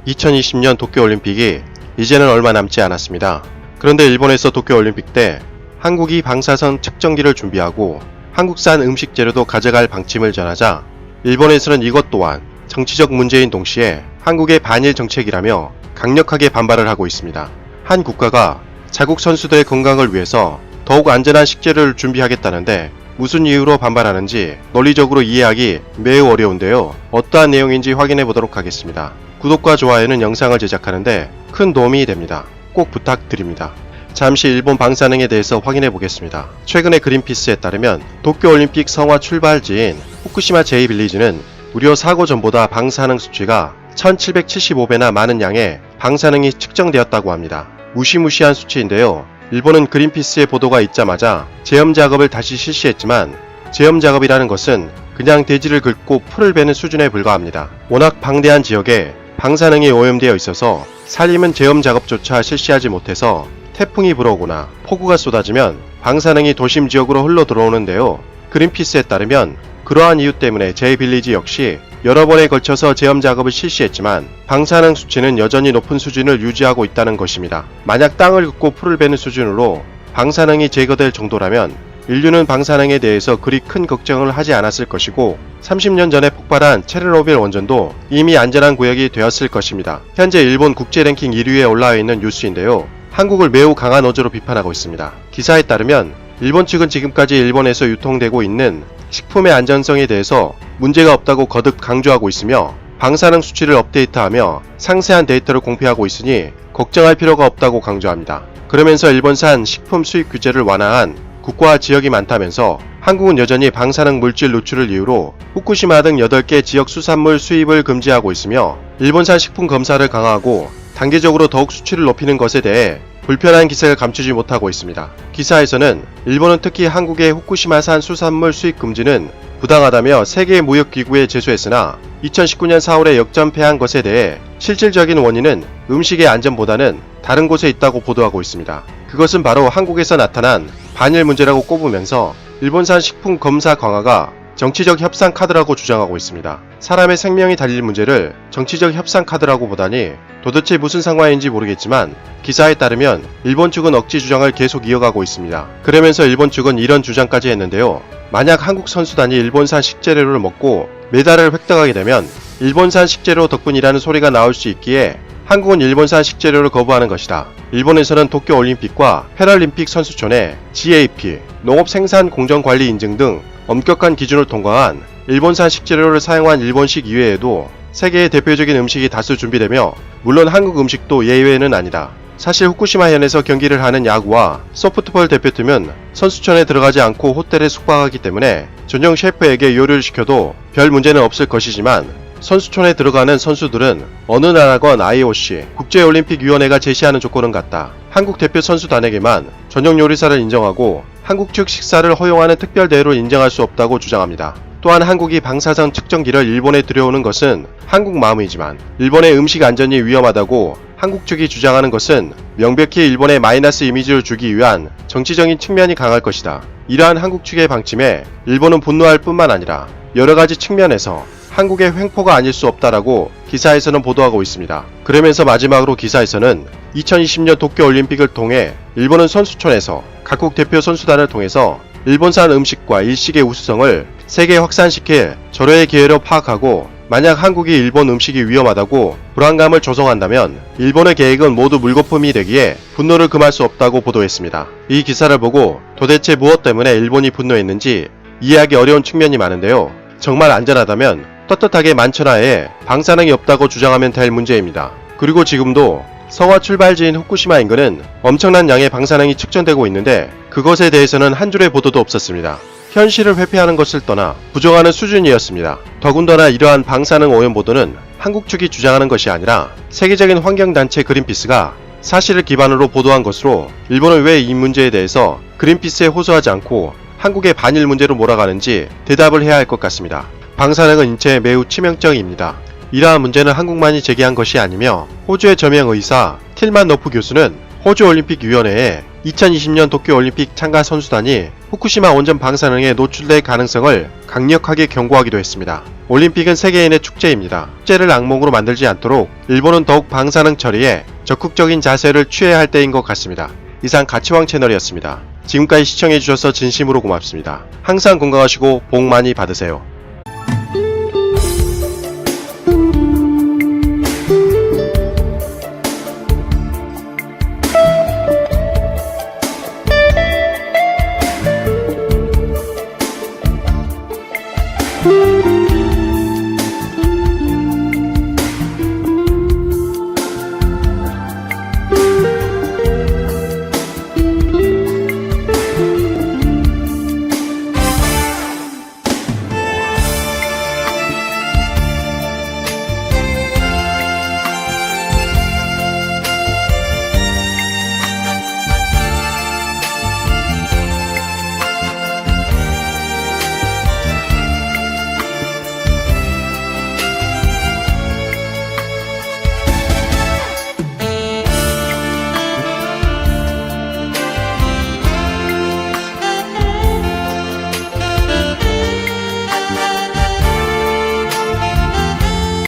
2020년 도쿄올림픽이 이제는 얼마 남지 않았습니다. 그런데 일본에서 도쿄올림픽 때 한국이 방사선 측정기를 준비하고 한국산 음식 재료도 가져갈 방침을 전하자 일본에서는 이것 또한 정치적 문제인 동시에 한국의 반일 정책이라며 강력하게 반발을 하고 있습니다. 한 국가가 자국 선수들의 건강을 위해서 더욱 안전한 식재료를 준비하겠다는데 무슨 이유로 반발하는지 논리적으로 이해하기 매우 어려운데요. 어떠한 내용인지 확인해 보도록 하겠습니다. 구독과 좋아요는 영상을 제작하는데 큰 도움이 됩니다. 꼭 부탁드립니다. 잠시 일본 방사능에 대해서 확인해 보겠습니다. 최근에 그린피스에 따르면 도쿄올림픽 성화 출발지인 후쿠시마 제2빌리지는 무려 사고 전보다 방사능 수치가 1775배나 많은 양의 방사능이 측정되었다고 합니다. 무시무시한 수치인데요. 일본은 그린피스의 보도가 있자마자 제염 작업을 다시 실시했지만 제염 작업이라는 것은 그냥 대지를 긁고 풀을 베는 수준에 불과합니다. 워낙 방대한 지역에 방사능이 오염되어 있어서 살림은 제염 작업조차 실시하지 못해서 태풍이 불어오거나 폭우가 쏟아지면 방사능이 도심 지역으로 흘러 들어오는데요. 그린피스에 따르면 그러한 이유 때문에 제2빌리지 역시 여러 번에 걸쳐서 제염 작업을 실시했지만 방사능 수치는 여전히 높은 수준을 유지하고 있다는 것입니다. 만약 땅을 긁고 풀을 베는 수준으로 방사능이 제거될 정도라면 인류는 방사능에 대해서 그리 큰 걱정을 하지 않았을 것이고 30년 전에 폭발한 체르노빌 원전도 이미 안전한 구역이 되었을 것입니다. 현재 일본 국제 랭킹 1위에 올라와 있는 뉴스인데요. 한국을 매우 강한 어조로 비판하고 있습니다. 기사에 따르면 일본 측은 지금까지 일본에서 유통되고 있는 식품의 안전성에 대해서 문제가 없다고 거듭 강조하고 있으며 방사능 수치를 업데이트하며 상세한 데이터를 공표하고 있으니 걱정할 필요가 없다고 강조합니다. 그러면서 일본산 식품 수입 규제를 완화한 국가와 지역이 많다면서 한국은 여전히 방사능 물질 누출을 이유로 후쿠시마 등 8개 지역 수산물 수입을 금지하고 있으며 일본산 식품 검사를 강화하고 단계적으로 더욱 수치를 높이는 것에 대해 불편한 기색을 감추지 못하고 있습니다. 기사에서는 일본은 특히 한국의 후쿠시마산 수산물 수입 금지는 부당하다며 세계무역기구에 제소했으나 2019년 4월에 역전패한 것에 대해 실질적인 원인은 음식의 안전보다는 다른 곳에 있다고 보도하고 있습니다. 그것은 바로 한국에서 나타난 반일 문제라고 꼽으면서 일본산 식품 검사 강화가 정치적 협상 카드라고 주장하고 있습니다. 사람의 생명이 달릴 문제를 정치적 협상 카드라고 보다니 도대체 무슨 상관인지 모르겠지만 기사에 따르면 일본 측은 억지 주장을 계속 이어가고 있습니다. 그러면서 일본 측은 이런 주장까지 했는데요. 만약 한국 선수단이 일본산 식재료를 먹고 메달을 획득하게 되면 일본산 식재료 덕분이라는 소리가 나올 수 있기에 한국은 일본산 식재료를 거부하는 것이다. 일본에서는 도쿄올림픽과 패럴림픽 선수촌에 GAP, 농업생산공정관리 인증 등 엄격한 기준을 통과한 일본산 식재료를 사용한 일본식 이외에도 세계의 대표적인 음식이 다수 준비되며 물론 한국 음식도 예외는 아니다. 사실 후쿠시마현에서 경기를 하는 야구와 소프트볼 대표팀은 선수촌에 들어가지 않고 호텔에 숙박하기 때문에 전용 셰프에게 요리를 시켜도 별 문제는 없을 것이지만 선수촌에 들어가는 선수들은 어느 나라건 IOC, 국제올림픽위원회가 제시하는 조건은 같다. 한국 대표 선수단에게만 전용 요리사를 인정하고 한국 측 식사를 허용하는 특별 대우를 인정할 수 없다고 주장합니다. 또한 한국이 방사선 측정기를 일본에 들여오는 것은 한국 마음이지만 일본의 음식 안전이 위험하다고 한국 측이 주장하는 것은 명백히 일본에 마이너스 이미지를 주기 위한 정치적인 측면이 강할 것이다. 이러한 한국 측의 방침에 일본은 분노할 뿐만 아니라 여러가지 측면에서 한국의 횡포가 아닐 수 없다라고 기사에서는 보도하고 있습니다. 그러면서 마지막으로 기사에서는 2020년 도쿄올림픽을 통해 일본은 선수촌에서 각국 대표 선수단을 통해서 일본산 음식과 일식의 우수성을 세계에 확산시킬 절호의 기회로 파악하고 만약 한국이 일본 음식이 위험하다고 불안감을 조성한다면 일본의 계획은 모두 물거품이 되기에 분노를 금할 수 없다고 보도했습니다. 이 기사를 보고 도대체 무엇 때문에 일본이 분노했는지 이해하기 어려운 측면이 많은데요. 정말 안전하다면 떳떳하게 만천하에 방사능이 없다고 주장하면 될 문제입니다. 그리고 지금도 성화 출발지인 후쿠시마 인근은 엄청난 양의 방사능이 측정되고 있는데 그것에 대해서는 한 줄의 보도도 없었습니다. 현실을 회피하는 것을 떠나 부정하는 수준이었습니다. 더군다나 이러한 방사능 오염 보도는 한국 측이 주장하는 것이 아니라 세계적인 환경단체 그린피스가 사실을 기반으로 보도한 것으로 일본은 왜 이 문제에 대해서 그린피스에 호소하지 않고 한국의 반일 문제로 몰아가는지 대답을 해야 할 것 같습니다. 방사능은 인체에 매우 치명적입니다. 이러한 문제는 한국만이 제기한 것이 아니며 호주의 저명 의사 틸만 너프 교수는 호주올림픽위원회에 2020년 도쿄올림픽 참가 선수단이 후쿠시마 원전 방사능에 노출될 가능성을 강력하게 경고하기도 했습니다. 올림픽은 세계인의 축제입니다. 축제를 악몽으로 만들지 않도록 일본은 더욱 방사능 처리에 적극적인 자세를 취해야 할 때인 것 같습니다. 이상 가치왕 채널이었습니다. 지금까지 시청해주셔서 진심으로 고맙습니다. 항상 건강하시고 복 많이 받으세요.